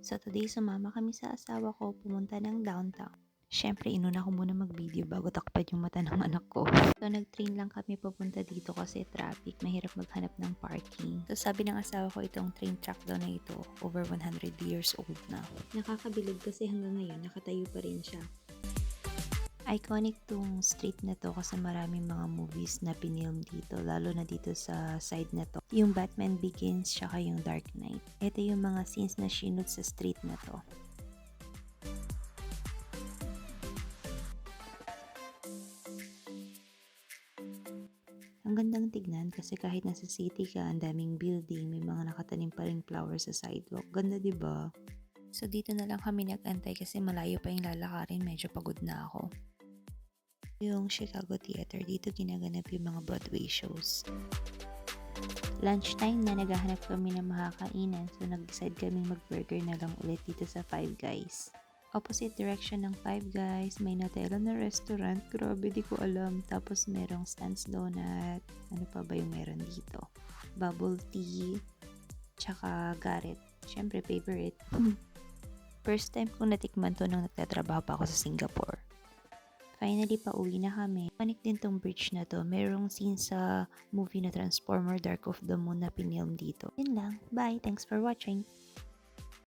So today sumama kami sa asawa ko pumunta ng downtown. Siyempre, inuna ko muna mag-video bago takpan yung mata ng anak ko. So, nag-train lang kami papunta dito kasi traffic. Mahirap maghanap ng parking. So, sabi ng asawa ko itong train track daw na ito, over 100 years old na. Nakakabilib kasi hanggang ngayon, nakatayo pa rin siya. Iconic tong street na to kasi maraming mga movies na pinilm dito, lalo na dito sa side na to. Yung Batman Begins, tsaka yung Dark Knight. Ito yung mga scenes na shoot sa street na to. Ang gandang tignan kasi kahit nasa city ka, ang daming building, may mga nakatanim pa ring flowers sa sidewalk. Ganda, 'di ba? So dito na lang kami nag-antay kasi malayo pa yung lalakarin, medyo pagod na ako. Yung Chicago Theater, dito ginaganap yung mga Broadway shows. Lunchtime na, naghahanap kami ng makakainan, so nag-decide kaming mag-burger na lang ulit dito sa Five Guys. Opposite direction ng Five Guys, may Nutella na restaurant. Grabe, di ko alam. Tapos merong Stan's Donut. Ano pa ba yung meron dito? Bubble tea. Tsaka Garrett. Siyempre, favorite. First time kong natikman to nung nagtatrabaho pa ako sa Singapore. Finally, pauwi na kami. Panik din tong bridge na to. Merong scene sa movie na Transformer Dark of the Moon na pinilm dito. Yun lang. Bye. Thanks for watching.